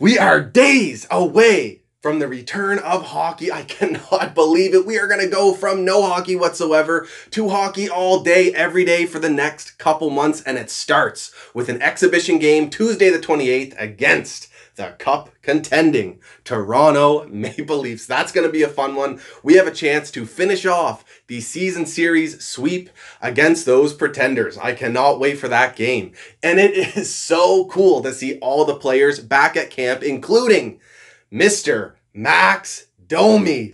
We are days away from the return of hockey. I cannot believe it. We are going to go from no hockey whatsoever to hockey all day, every day for the next couple months. And it starts with an exhibition game Tuesday the 28th against the Cup contending Toronto Maple Leafs. That's going to be a fun one. We have a chance to finish off the season series sweep against those pretenders. I cannot wait for that game. And it is so cool to see all the players back at camp, including Mr. Max Domi.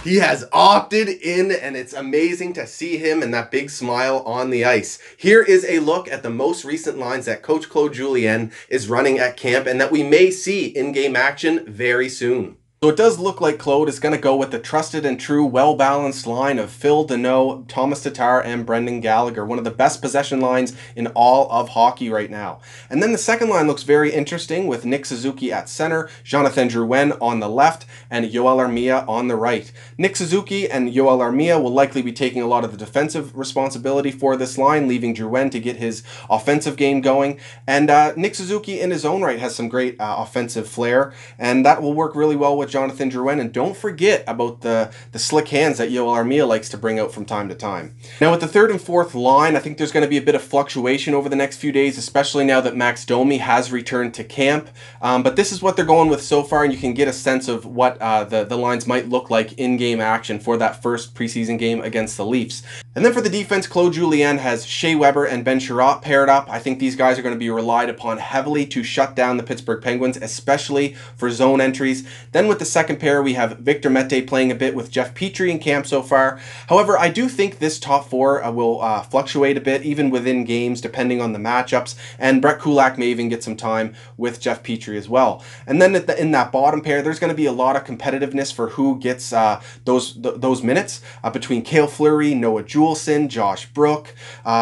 He has opted in, and it's amazing to see him and that big smile on the ice. Here is a look at the most recent lines that Coach Claude Julien is running at camp and that we may see in-game action very soon. So it does look like Claude is going to go with the trusted and true, well-balanced line of Phil Deneau, Thomas Tatar, and Brendan Gallagher. One of the best possession lines in all of hockey right now. And then the second line looks very interesting with Nick Suzuki at center, Jonathan Drewen on the left, and Yoel Armia on the right. Nick Suzuki and Yoel Armia will likely be taking a lot of the defensive responsibility for this line, leaving Drewen to get his offensive game going. And Nick Suzuki in his own right has some great offensive flair, and that will work really well with Jonathan Drewen. And don't forget about the slick hands that Yoel Armia likes to bring out from time to time. Now with the third and fourth line, I think there's going to be a bit of fluctuation over the next few days, especially now that Max Domi has returned to camp. But this is what they're going with so far, and you can get a sense of what the lines might look like in-game action for that first preseason game against the Leafs. And then for the defense, Claude Julien has Shea Weber and Ben Chiarot paired up. I think these guys are going to be relied upon heavily to shut down the Pittsburgh Penguins, especially for zone entries. Then with the second pair, we have Victor Mete playing a bit with Jeff Petrie in camp so far. However, I do think this top four will fluctuate a bit, even within games, depending on the matchups. And Brett Kulak may even get some time with Jeff Petrie as well. And then in that bottom pair, there's going to be a lot of competitiveness for who gets those minutes between Cale Fleury, Noah Juleson, Josh Brook,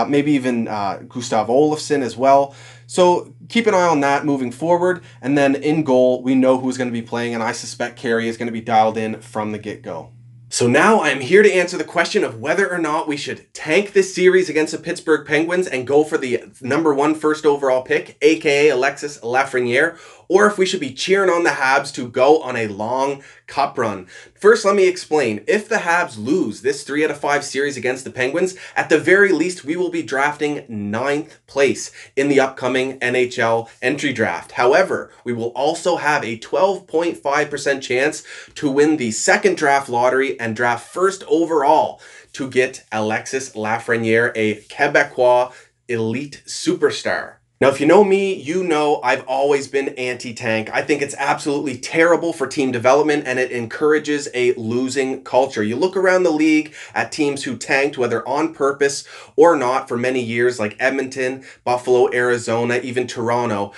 maybe even Gustav Olofsson as well. So keep an eye on that moving forward. And then in goal, we know who's going to be playing, and I suspect Carey is going to be dialed in from the get-go. So now I'm here to answer the question of whether or not we should tank this series against the Pittsburgh Penguins and go for the #1 first overall pick, aka Alexis Lafreniere, or if we should be cheering on the Habs to go on a long cup run. First, let me explain. If the Habs lose this 3 out of 5 series against the Penguins, at the very least, we will be drafting 9th place in the upcoming NHL entry draft. However, we will also have a 12.5% chance to win the second draft lottery and draft first overall to get Alexis Lafreniere, a Quebecois elite superstar. Now, if you know me, you know I've always been anti-tank. I think it's absolutely terrible for team development, and it encourages a losing culture. You look around the league at teams who tanked, whether on purpose or not, for many years, like Edmonton, Buffalo, Arizona, even Toronto,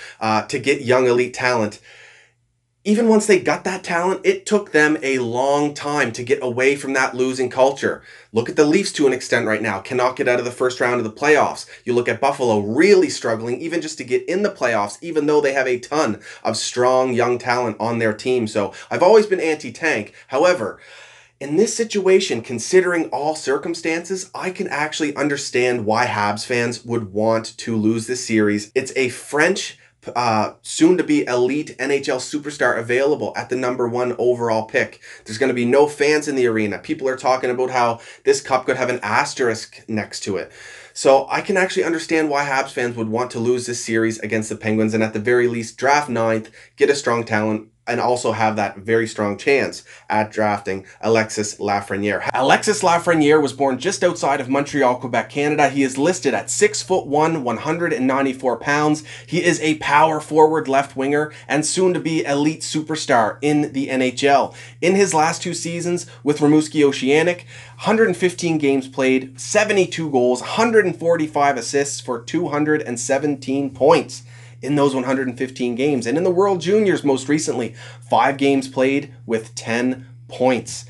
to get young elite talent. Even once they got that talent, it took them a long time to get away from that losing culture. Look at the Leafs to an extent right now, cannot get out of the first round of the playoffs. You look at Buffalo really struggling even just to get in the playoffs, even though they have a ton of strong young talent on their team. So I've always been anti-tank. However, in this situation, considering all circumstances, I can actually understand why Habs fans would want to lose this series. It's a French soon-to-be elite NHL superstar available at the #1 overall pick. There's going to be no fans in the arena. People are talking about how this cup could have an asterisk next to it. So I can actually understand why Habs fans would want to lose this series against the Penguins and at the very least draft 9th, get a strong talent, and also have that very strong chance at drafting Alexis Lafreniere. Alexis Lafreniere was born just outside of Montreal, Quebec, Canada. He is listed at 6'1", 194 pounds. He is a power forward left winger and soon to be elite superstar in the NHL. In his last 2 seasons with Rimouski Oceanic, 115 games played, 72 goals, 145 assists for 217 points. In those 115 games. And in the World Juniors most recently, 5 games played with 10 points.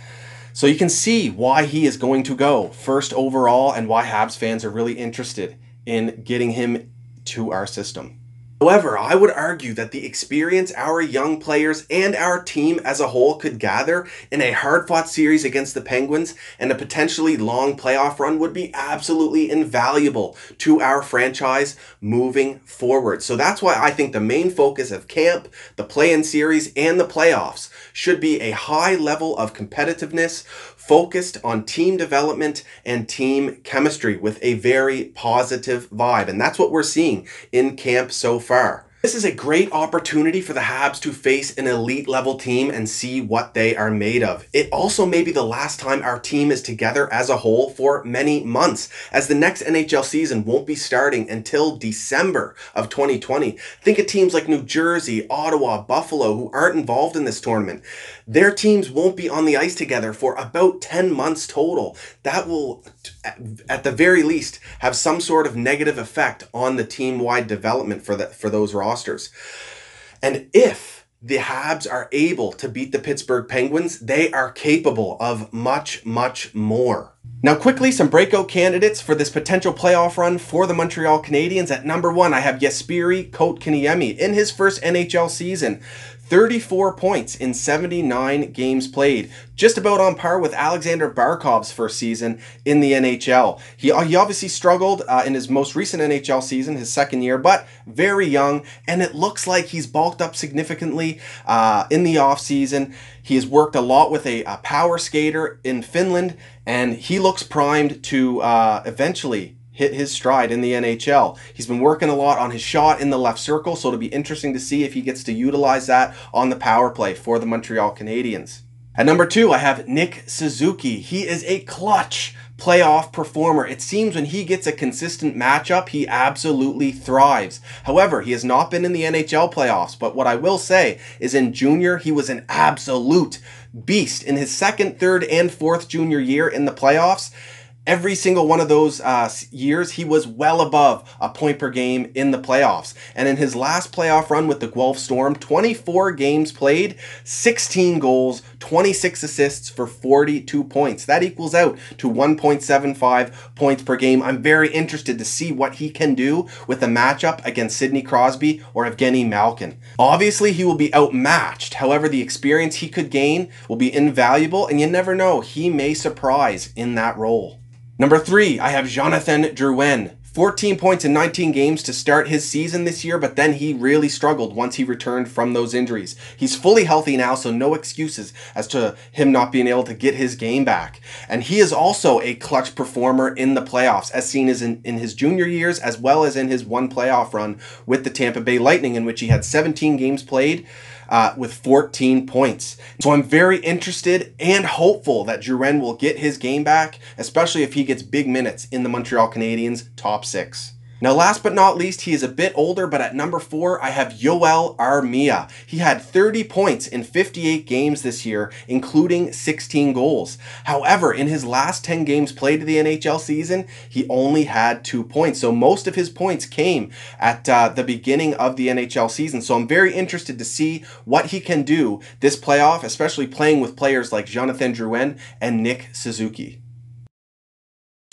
So you can see why he is going to go first overall and why Habs fans are really interested in getting him to our system. However, I would argue that the experience our young players and our team as a whole could gather in a hard-fought series against the Penguins and a potentially long playoff run would be absolutely invaluable to our franchise moving forward. So that's why I think the main focus of camp, the play-in series, and the playoffs should be a high level of competitiveness focused on team development and team chemistry with a very positive vibe. And that's what we're seeing in camp so far. This is a great opportunity for the Habs to face an elite level team and see what they are made of. It also may be the last time our team is together as a whole for many months, as the next NHL season won't be starting until December of 2020. Think of teams like New Jersey, Ottawa, Buffalo, who aren't involved in this tournament. Their teams won't be on the ice together for about 10 months total. That will, at the very least, have some sort of negative effect on the team-wide development for those rosters. And if the Habs are able to beat the Pittsburgh Penguins, they are capable of much, much more. Now quickly, some breakout candidates for this potential playoff run for the Montreal Canadiens. At number 1, I have Jesperi Kotkaniemi. In his first NHL season, 34 points in 79 games played. Just about on par with Alexander Barkov's first season in the NHL. He obviously struggled in his most recent NHL season, his second year, but very young, and it looks like he's bulked up significantly in the offseason. He has worked a lot with a power skater in Finland, and he looks primed to eventually hit his stride in the NHL. He's been working a lot on his shot in the left circle, so it'll be interesting to see if he gets to utilize that on the power play for the Montreal Canadiens. At number 2, I have Nick Suzuki. He is a clutch playoff performer. It seems when he gets a consistent matchup, he absolutely thrives. However, he has not been in the NHL playoffs, but what I will say is in junior, he was an absolute beast. In his second, third, and fourth junior year in the playoffs, every single one of those years, he was well above a point per game in the playoffs. And in his last playoff run with the Guelph Storm, 24 games played, 16 goals, 26 assists for 42 points. That equals out to 1.75 points per game. I'm very interested to see what he can do with a matchup against Sidney Crosby or Evgeny Malkin. Obviously, he will be outmatched. However, the experience he could gain will be invaluable, and you never know, he may surprise in that role. Number 3, I have Jonathan Drewen. 14 points in 19 games to start his season this year, but then he really struggled once he returned from those injuries. He's fully healthy now, so no excuses as to him not being able to get his game back. And he is also a clutch performer in the playoffs, as seen as in his junior years, as well as in his one playoff run with the Tampa Bay Lightning, in which he had 17 games played, with 14 points. So I'm very interested and hopeful that Drewen will get his game back, especially if he gets big minutes in the Montreal Canadiens' top 6. Now, last but not least, he is a bit older, but at number 4, I have Yoel Armia. He had 30 points in 58 games this year, including 16 goals. However, in his last 10 games played the NHL season, he only had 2 points. So most of his points came at the beginning of the NHL season. So I'm very interested to see what he can do this playoff, especially playing with players like Jonathan Drewen and Nick Suzuki.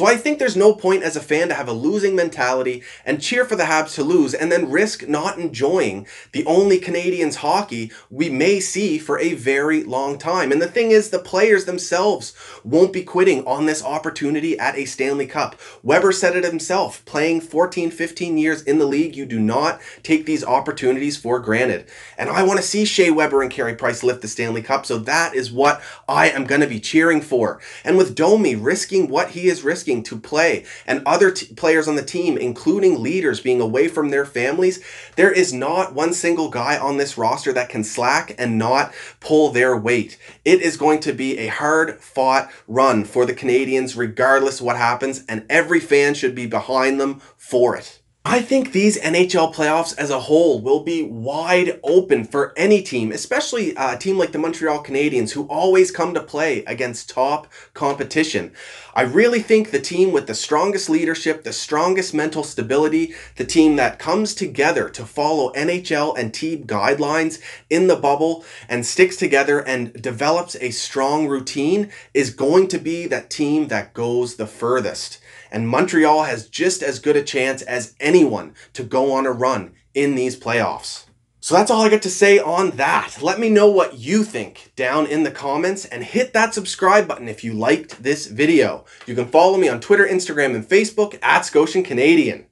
So I think there's no point as a fan to have a losing mentality and cheer for the Habs to lose and then risk not enjoying the only Canadiens hockey we may see for a very long time. And the thing is, the players themselves won't be quitting on this opportunity at a Stanley Cup. Weber said it himself, playing 14, 15 years in the league, you do not take these opportunities for granted. And I want to see Shea Weber and Carey Price lift the Stanley Cup, so that is what I am going to be cheering for. And with Domi risking what he is risking to play, and other players on the team, including leaders, being away from their families, there is not one single guy on this roster that can slack and not pull their weight. It is going to be a hard-fought run for the Canadiens regardless of what happens, and every fan should be behind them for it. I think these NHL playoffs as a whole will be wide open for any team, especially a team like the Montreal Canadiens, who always come to play against top competition. I really think the team with the strongest leadership, the strongest mental stability, the team that comes together to follow NHL and team guidelines in the bubble and sticks together and develops a strong routine is going to be that team that goes the furthest. And Montreal has just as good a chance as anyone to go on a run in these playoffs. So that's all I got to say on that. Let me know what you think down in the comments and hit that subscribe button if you liked this video. You can follow me on Twitter, Instagram, and Facebook at Scotian Canadian.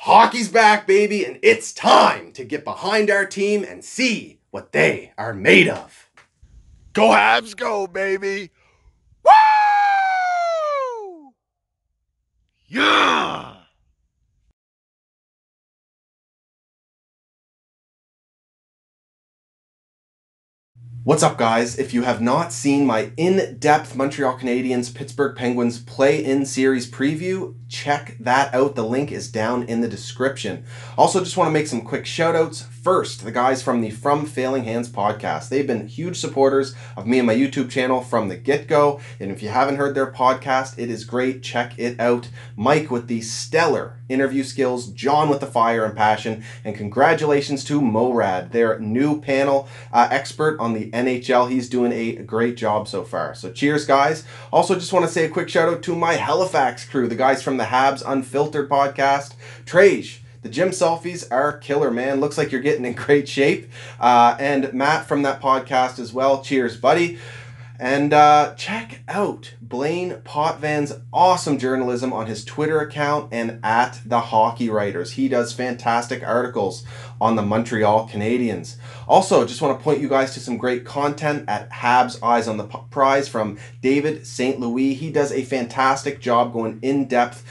Hockey's back, baby, and it's time to get behind our team and see what they are made of. Go Habs, go, baby! Woo! Yeah! What's up, guys? If you have not seen my in-depth Montreal Canadiens Pittsburgh Penguins play-in series preview, check that out. The link is down in the description. Also, just want to make some quick shout-outs. First, the guys from the From Failing Hands podcast. They've been huge supporters of me and my YouTube channel from the get-go. And if you haven't heard their podcast, it is great. Check it out. Mike with the stellar interview skills, John with the fire and passion, and congratulations to Morad, their new panel expert on the NHL. He's doing a great job so far. So cheers, guys. Also, just want to say a quick shout out to my Halifax crew, the guys from the Habs Unfiltered podcast. Trej, the gym selfies are killer, man. Looks like you're getting in great shape. And Matt from that podcast as well. Cheers, buddy. And check out Blaine Potvin's awesome journalism on his Twitter account and at The Hockey Writers. He does fantastic articles on the Montreal Canadiens. Also, just want to point you guys to some great content at Habs Eyes on the Prize from David St. Louis. He does a fantastic job going in-depth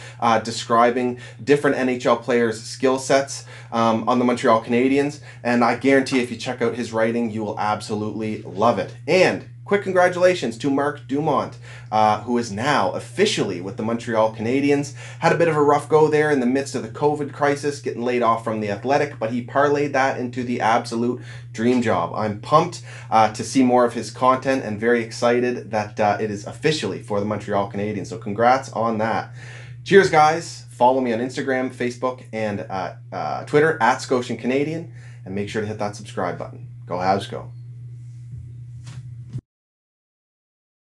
describing different NHL players' skill sets on the Montreal Canadiens. And I guarantee if you check out his writing, you will absolutely love it. And quick congratulations to Mark Dumont, who is now officially with the Montreal Canadiens. Had a bit of a rough go there in the midst of the COVID crisis, getting laid off from the Athletic, but he parlayed that into the absolute dream job. I'm pumped to see more of his content and very excited that it is officially for the Montreal Canadiens. So congrats on that. Cheers, guys. Follow me on Instagram, Facebook, and Twitter at Scotian Canadian, and make sure to hit that subscribe button. Go Habs, go.